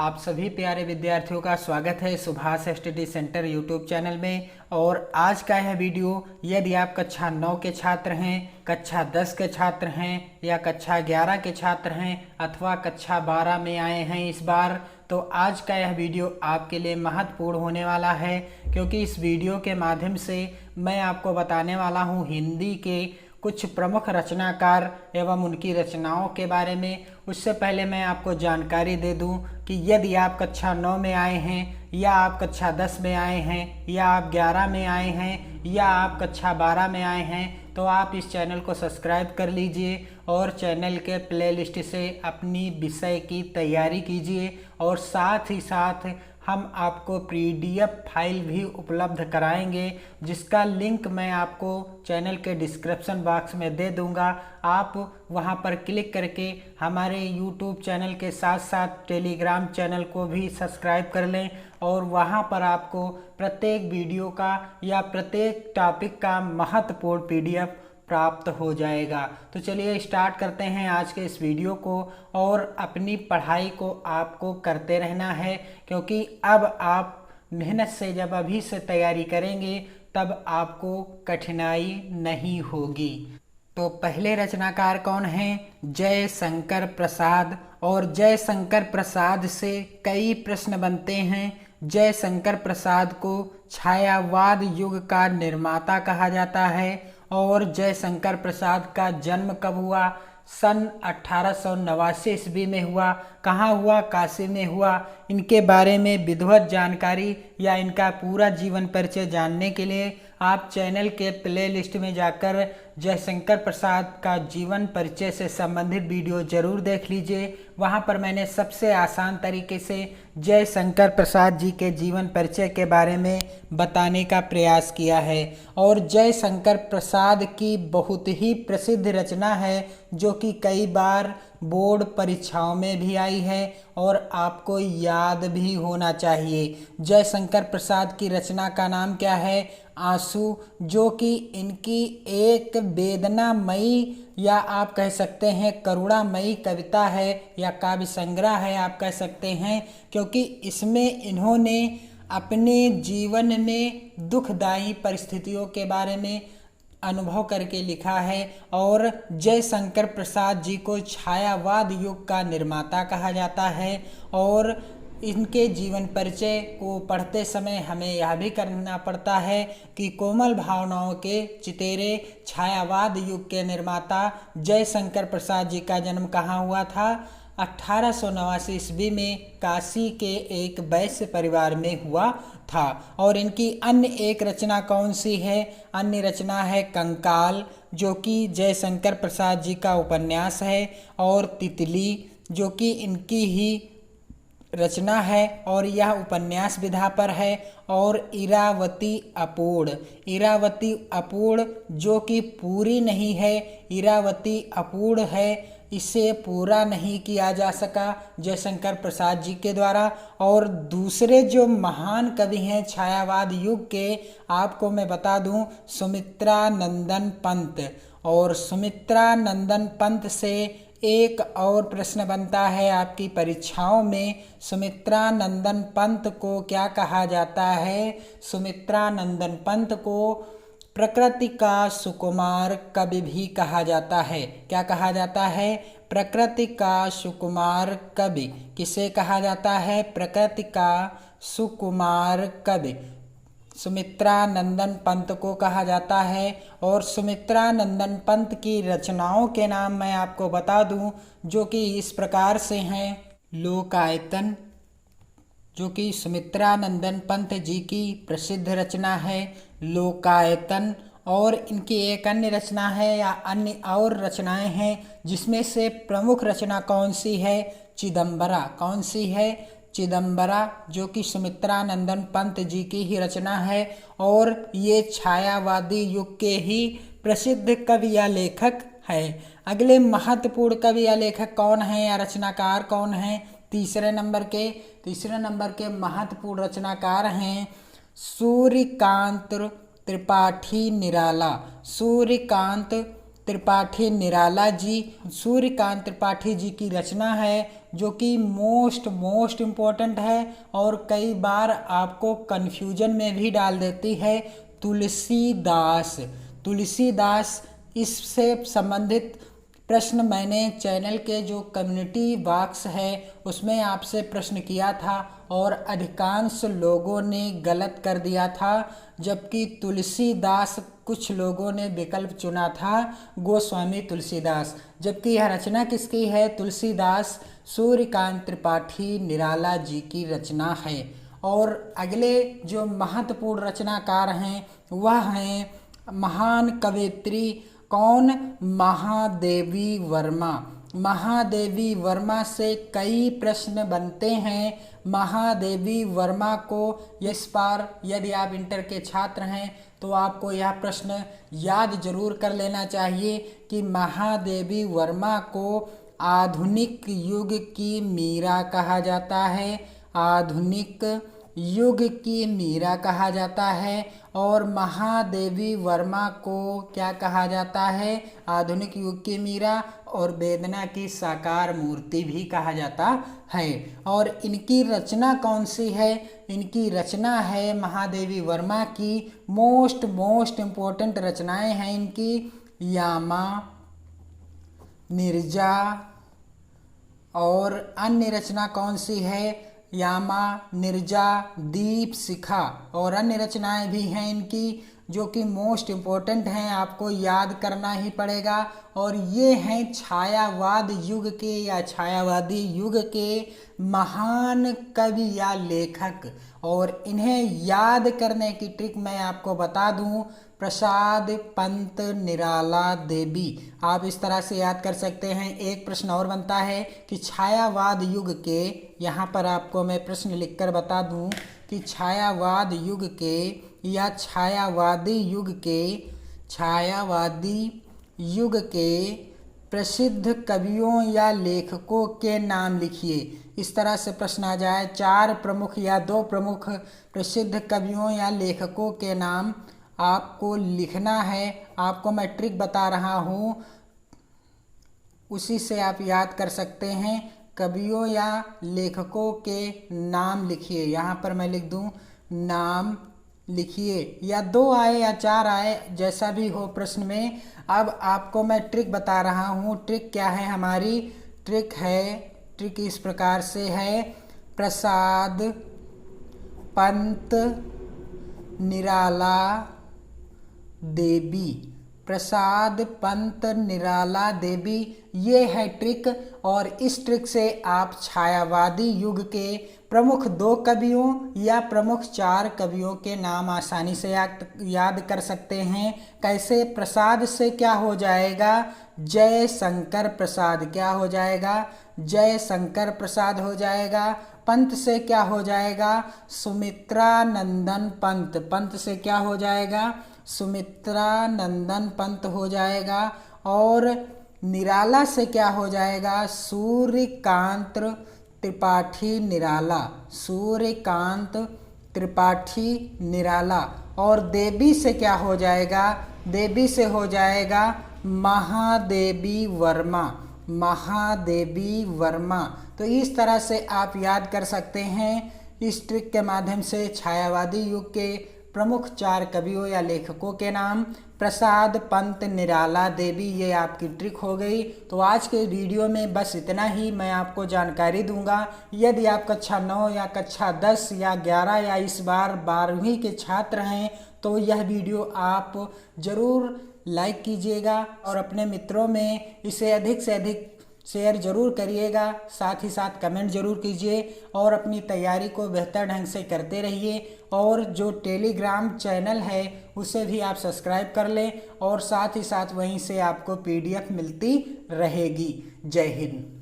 आप सभी प्यारे विद्यार्थियों का स्वागत है Subhash study centre YouTube channel में। और आज का यह वीडियो यदि आप कक्षा 9 के छात्र हैं, कक्षा 10 के छात्र हैं या कक्षा 11 के छात्र हैं अथवा कक्षा 12 में आए हैं इस बार, तो आज का यह वीडियो आपके लिए महत्वपूर्ण होने वाला है, क्योंकि इस वीडियो के माध्यम से मैं आपको बताने वाला हूँ हिंदी के कुछ प्रमुख रचनाकार एवं उनकी रचनाओं के बारे में। उससे पहले मैं आपको जानकारी दे दूं कि यदि आप कक्षा 9 में आए हैं या आप कक्षा 10 में आए हैं या आप 11 में आए हैं या आप कक्षा 12 में आए हैं, तो आप इस चैनल को सब्सक्राइब कर लीजिए और चैनल के प्लेलिस्ट से अपनी विषय की तैयारी कीजिए। और साथ ही साथ हम आपको पीडीएफ फाइल भी उपलब्ध कराएंगे, जिसका लिंक मैं आपको चैनल के डिस्क्रिप्शन बॉक्स में दे दूंगा। आप वहां पर क्लिक करके हमारे यूट्यूब चैनल के साथ साथ टेलीग्राम चैनल को भी सब्सक्राइब कर लें, और वहां पर आपको प्रत्येक वीडियो का या प्रत्येक टॉपिक का महत्वपूर्ण पीडीएफ प्राप्त हो जाएगा। तो चलिए स्टार्ट करते हैं आज के इस वीडियो को। और अपनी पढ़ाई को आपको करते रहना है, क्योंकि अब आप मेहनत से जब अभी से तैयारी करेंगे तब आपको कठिनाई नहीं होगी। तो पहले रचनाकार कौन हैं? जयशंकर प्रसाद। और जयशंकर प्रसाद से कई प्रश्न बनते हैं। जयशंकर प्रसाद को छायावाद युग का निर्माता कहा जाता है। और जयशंकर प्रसाद का जन्म कब हुआ? सन 1889 ईस्वी में हुआ। कहाँ हुआ? काशी में हुआ। इनके बारे में विधिवत जानकारी या इनका पूरा जीवन परिचय जानने के लिए आप चैनल के प्लेलिस्ट में जाकर जयशंकर प्रसाद का जीवन परिचय से संबंधित वीडियो जरूर देख लीजिए। वहाँ पर मैंने सबसे आसान तरीके से जयशंकर प्रसाद जी के जीवन परिचय के बारे में बताने का प्रयास किया है। और जयशंकर प्रसाद की बहुत ही प्रसिद्ध रचना है, जो कि कई बार बोर्ड परीक्षाओं में भी आई है और आपको याद भी होना चाहिए। जयशंकर प्रसाद की रचना का नाम क्या है? आंसू, जो कि इनकी एक वेदनामयी या आप कह सकते हैं करुणामयी कविता है या काव्य संग्रह है आप कह सकते हैं, क्योंकि इसमें इन्होंने अपने जीवन में दुखदायी परिस्थितियों के बारे में अनुभव करके लिखा है। और जयशंकर प्रसाद जी को छायावाद युग का निर्माता कहा जाता है। और इनके जीवन परिचय को पढ़ते समय हमें यह भी करना पड़ता है कि कोमल भावनाओं के चितेरे छायावाद युग के निर्माता जयशंकर प्रसाद जी का जन्म कहाँ हुआ था? 1889 ईस्वी में काशी के एक वैश्य परिवार में हुआ था। और इनकी अन्य एक रचना कौन सी है? अन्य रचना है कंकाल, जो कि जयशंकर प्रसाद जी का उपन्यास है। और तितली, जो कि इनकी ही रचना है और यह उपन्यास विधा पर है। और इरावती अपूर्ण, इरावती अपूर्ण जो कि पूरी नहीं है, इरावती अपूर्ण है, इसे पूरा नहीं किया जा सका जयशंकर प्रसाद जी के द्वारा। और दूसरे जो महान कवि हैं छायावाद युग के, आपको मैं बता दूं, सुमित्रा नंदन पंत। और सुमित्रा नंदन पंत से एक और प्रश्न बनता है आपकी परीक्षाओं में। सुमित्रा नंदन पंत को क्या कहा जाता है? सुमित्रा नंदन पंत को प्रकृति का सुकुमार कवि भी कहा जाता है। क्या कहा जाता है? प्रकृति का सुकुमार कवि। किसे कहा जाता है? प्रकृति का सुकुमार कवि सुमित्रा नंदन पंत को कहा जाता है। और सुमित्रा नंदन पंत की रचनाओं के नाम मैं आपको बता दूं, जो कि इस प्रकार से हैं। लोकायतन, जो कि सुमित्रा नंदन पंत जी की प्रसिद्ध रचना है, लोकायतन। और इनकी एक अन्य रचना है या अन्य और रचनाएं हैं, जिसमें से प्रमुख रचना कौन सी है? चिदंबरा। कौन सी है? चिदंबरा, जो कि सुमित्रा नंदन पंत जी की ही रचना है। और ये छायावादी युग के ही प्रसिद्ध कवि या लेखक है। अगले महत्वपूर्ण कवि या लेखक कौन है या रचनाकार कौन है? तीसरे नंबर के महत्वपूर्ण रचनाकार हैं सूर्यकांत त्रिपाठी निराला। सूर्यकांत त्रिपाठी निराला जी, सूर्यकांत त्रिपाठी जी की रचना है, जो कि मोस्ट इम्पोर्टेंट है और कई बार आपको कन्फ्यूजन में भी डाल देती है। तुलसीदास। तुलसीदास, इससे संबंधित प्रश्न मैंने चैनल के जो कम्युनिटी बॉक्स है उसमें आपसे प्रश्न किया था और अधिकांश लोगों ने गलत कर दिया था, जबकि तुलसीदास कुछ लोगों ने विकल्प चुना था गोस्वामी तुलसीदास। जबकि यह रचना किसकी है? तुलसीदास सूर्यकांत त्रिपाठी निराला जी की रचना है। और अगले जो महत्वपूर्ण रचनाकार हैं वह हैं महान कवयित्री। कौन? महादेवी वर्मा। महादेवी वर्मा से कई प्रश्न बनते हैं। महादेवी वर्मा को इस बार यदि आप इंटर के छात्र हैं तो आपको यह प्रश्न याद जरूर कर लेना चाहिए कि महादेवी वर्मा को आधुनिक युग की मीरा कहा जाता है। आधुनिक युग की मीरा कहा जाता है। और महादेवी वर्मा को क्या कहा जाता है? आधुनिक युग की मीरा और वेदना की साकार मूर्ति भी कहा जाता है। और इनकी रचना कौन सी है? इनकी रचना है महादेवी वर्मा की मोस्ट इम्पोर्टेंट रचनाएं हैं इनकी यामा, निर्जा। और अन्य रचना कौन सी है? यामा, निर्जा, दीप शिखा। और अन्य रचनाएं भी हैं इनकी जो कि मोस्ट इम्पोर्टेंट हैं, आपको याद करना ही पड़ेगा। और ये हैं छायावाद युग के या छायावादी युग के महान कवि या लेखक। और इन्हें याद करने की ट्रिक मैं आपको बता दूं, प्रसाद पंत निराला देवी। आप इस तरह से याद कर सकते हैं। एक प्रश्न और बनता है कि छायावाद युग के, यहाँ पर आपको मैं प्रश्न लिखकर बता दूं कि छायावाद युग के या छायावादी युग के प्रसिद्ध कवियों या लेखकों के नाम लिखिए। इस तरह से प्रश्न आ जाए, 4 प्रमुख या 2 प्रमुख प्रसिद्ध कवियों या लेखकों के नाम आपको लिखना है। आपको मैं ट्रिक बता रहा हूँ, उसी से आप याद कर सकते हैं। कवियों या लेखकों के नाम लिखिए। यहाँ पर मैं लिख दूँ नाम लिखिए, या 2 आए या 4 आए, जैसा भी हो प्रश्न में। अब आपको मैं ट्रिक बता रहा हूँ। ट्रिक क्या है हमारी? ट्रिक इस प्रकार से है, प्रसाद पंत निराला देवी। प्रसाद पंत निराला देवी, ये है ट्रिक। और इस ट्रिक से आप छायावादी युग के प्रमुख 2 कवियों या प्रमुख 4 कवियों के नाम आसानी से याद कर सकते हैं। कैसे? प्रसाद से क्या हो जाएगा? जय शंकर प्रसाद। क्या हो जाएगा? जय शंकर प्रसाद हो जाएगा। पंत से क्या हो जाएगा? सुमित्रा नंदन पंत। पंत से क्या हो जाएगा? सुमित्रा नंदन पंत हो जाएगा। और निराला से क्या हो जाएगा? सूर्यकांत त्रिपाठी निराला। सूर्यकांत त्रिपाठी निराला। और देवी से क्या हो जाएगा? देवी से हो जाएगा महादेवी वर्मा। महादेवी वर्मा। तो इस तरह से आप याद कर सकते हैं। इस ट्रिक के माध्यम से छायावादी युग के प्रमुख 4 कवियों या लेखकों के नाम, प्रसाद पंत निराला देवी, ये आपकी ट्रिक हो गई। तो आज के वीडियो में बस इतना ही मैं आपको जानकारी दूंगा। यदि आप कक्षा 9 या कक्षा 10 या 11 या इस बार 12वीं के छात्र हैं तो यह वीडियो आप ज़रूर लाइक कीजिएगा और अपने मित्रों में इसे अधिक से अधिक शेयर जरूर करिएगा। साथ ही साथ कमेंट जरूर कीजिए और अपनी तैयारी को बेहतर ढंग से करते रहिए। और जो टेलीग्राम चैनल है उसे भी आप सब्सक्राइब कर लें और साथ ही साथ वहीं से आपको PDF मिलती रहेगी। जय हिंद।